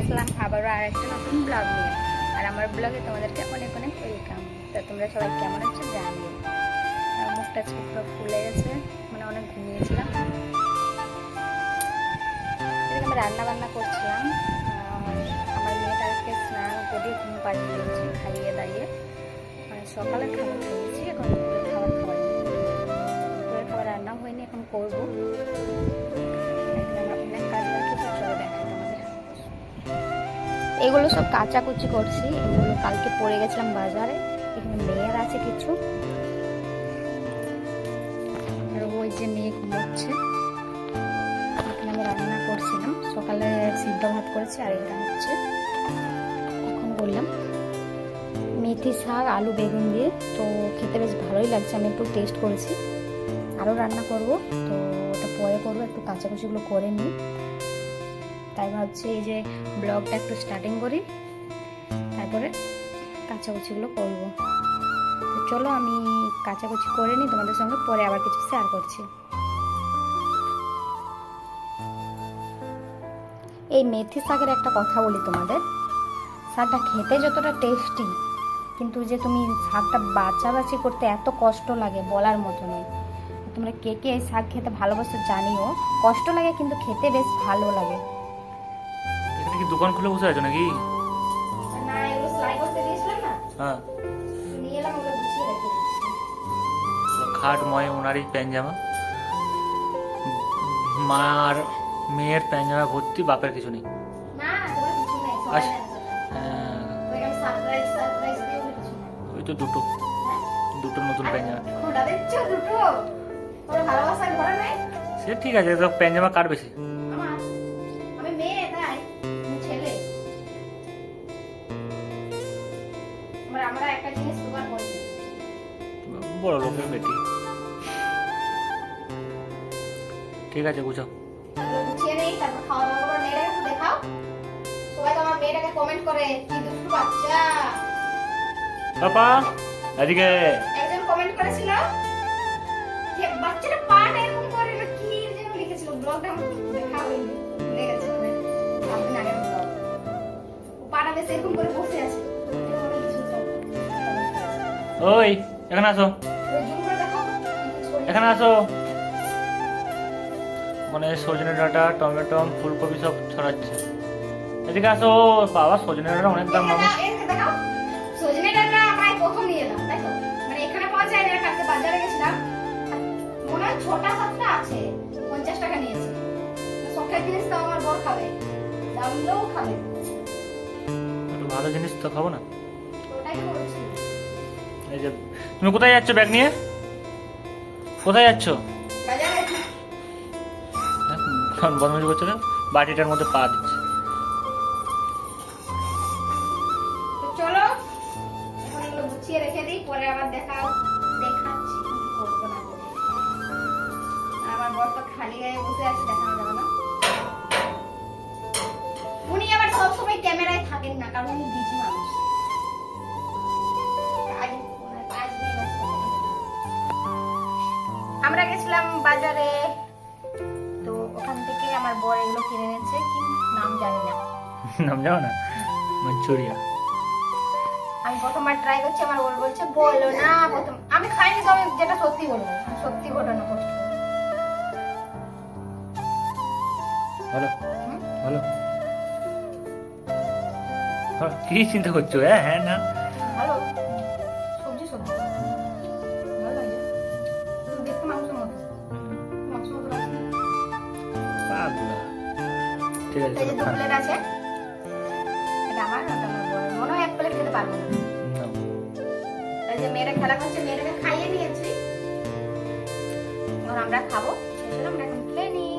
আসলাম আবারও আর একটা নতুন ব্লগ নিয়ে। আর আমার ব্লগে তোমাদেরকে অনেক অনেক ওয়েলকাম। তা তোমরা সবাই কেমন আছো জানিও। আমার মুখটা আজকে পুরো ফুলে গেছে, মানে অনেক ঘুমিয়েছিলাম। এদিকে আমি রান্না বান্না করছিলাম। আমার মেয়েটাকে স্নান করিয়ে ঘুম পাড়িয়ে দিয়েছি খাইয়ে দাঁড়িয়ে। মানে সকালে খাবার খেয়েছি, এখন দুপুরের খাবার খাওয়াই। দুপুরের খাবার রান্না হয়নি, এখন করবো। এগুলো সব কাচাকুচি করছি, এগুলো কালকে পড়ে গেছিলাম বাজারে। এখানে মেয়ের আছে কিছু, আর ওই যে মেয়ে ঘুমোচ্ছে। এখানে আমি রান্না করছিলাম, সকালে সিদ্ধ ভাত করেছি, আর এটা হচ্ছে এখন বললাম মেথি শাক আলু বেগুন দিয়ে। তো খেতে বেশ ভালোই লাগছে, আমি একটু টেস্ট করেছি। আরও রান্না করব, তো ওটা পরে করবো, একটু কাঁচাকুচিগুলো করে নিই। তাই ভাবছি এই যে ব্লগটা একটু স্টার্টিং করি, তারপরে কাঁচাকুচিগুলো করবো। তো চলো আমি কাঁচাকুচি করে নিই, তোমাদের সঙ্গে পরে আবার কিছু শেয়ার করছি। এই মেথি শাকের একটা কথা বলি তোমাদের, শাকটা খেতে যতটা টেস্টি, কিন্তু যে তুমি শাকটা বাছাবাছি করতে এত কষ্ট লাগে বলার মতো নয়। তোমরা কে কে এই শাক খেতে ভালোবাসো জানিও। কষ্ট লাগে কিন্তু খেতে বেশ ভালো লাগে। এখানে কি দোকান খুলে বসে আছো নাকি? না, এগুলো সেলাই করতে দিয়েছিলাম না, হ্যাঁ, নিয়ে এলাম, ওগুলো গুছিয়ে রেখে দিচ্ছি। খাট ময় ওনারই প্যান্ট-জামা, মা আর মেয়ের প্যান্ট-জামা ভর্তি, বাপের কিছু নেই। না, তোমার কিছু নেই, সবাই আচ্ছা, জানে সেটা। হ্যাঁ, ওই আমি সারপ্রাইজ দিয়ে ওগুলো কিছু নেই। ওই তো দুটো নতুন প্যান্ট-জামা। খোঁড়া দিচ্ছ দুটো, তোর ভালোবাসার ঘরে নেই। সে ঠিক আছে, তো প্যান্ট-জামা কার বেশি? আমার, আমি মেয়ে তাই, আমি ছেলে। আমরা একটা জিনিস দোকান করি, বড় লোকের বেটি। ঠিক আছে, বুঝো। এগুলো গুছিয়ে নেই, তারপর খাওয়া দাওয়া করে মেয়েটাকে একটু দেখাও। সবাই তো আমার মেয়েটাকে কমেন্ট করে কি দুষ্টু বাচ্চা। পাপা এদিকে। একজন কমেন্ট করেছিল যে বাচ্চাটা পাটা এরকম করে না, কি যেন লিখেছিল, ব্লগটা আমার দেখা হয়নি, ভুলে গেছি। মানে আপনি আগের ব্লগ, ও পাটা বেশ এরকম করে বসে আছে। ওই এখানে আসো, ওই জুম করে দেখাও, এখানে আসো। মানে সজনে ডাঁটা, টমেটো, ফুলকপি সব ছড়াচ্ছে। এদিকে আসো। বাবা, সজনে ডাঁটা অনেক দাম মানুষ। এদিকে দেখাও। সজনে ডাঁটা আমরা প্রথম নিয়ে এলাম, তাই তো? মানে এখানে পাওয়া যায় না, কালকে বাজারে গেছিলাম, মনে হয় 6টা-7টা আছে, 50 টাকা নিয়েছে। শখের জিনিস তো আমার বর খাবে, দাম দিলেও খাবে। একটু ভালো জিনিস তো খাবো না? ওটাই তো বলছি। এই যে, তুমি কোথায় যাচ্ছ ব্যাগ নিয়ে? কোথায় যাচ্ছ? বাজারে। বদমাইশি করছো না? বাটিটার মধ্যে পা দিচ্ছে। তো চলো এখন এগুলো গুছিয়ে রেখে দিই, পরে আবার দেখাচ্ছি কি করবো না করবো। আর আমার বর তো খালি গায়ে বসে আছে, দেখানো যাবে না। উনি আবার সবসময় ক্যামেরায় থাকেন না, কারণ উনি বিজি মানুষ। কাজ নিয়ে ব্যস্ত থাকেন। আমরা গেছিলাম বাজারে, তো ওখান থেকে আমার বর এগুলো কিনে এনেছে, কি নাম জানি না। নাম জানো না? মাঞ্চুরিয়া। আমি প্রথমবার ট্রাই করছি, আমার বর বলছে বলো না প্রথম। আমি খাইনি, তো আমি যেটা সত্যি বলবো, সত্যি ঘটনা করছি। ভালো ভালো। কি চিন্তা করছো? হ্যাঁ হ্যাঁ না, ভালো সবজি ভালো লাগে, দেখতে মাংসের মতো লাগছে। পাগলা। ঠিক আছে, এই যে চলো দু খান। প্লেট আছে, এটা আমার, ওটা আমার বরের। মনে হয় এক প্লেট খেতে পারবো না। নাও। এই যে মেয়েরা খেলা করছে, মেয়েটাকে খাইয়ে নিয়েছি, এখন আমরা খাবো। চলো আমরা এখন খেয়ে নিই।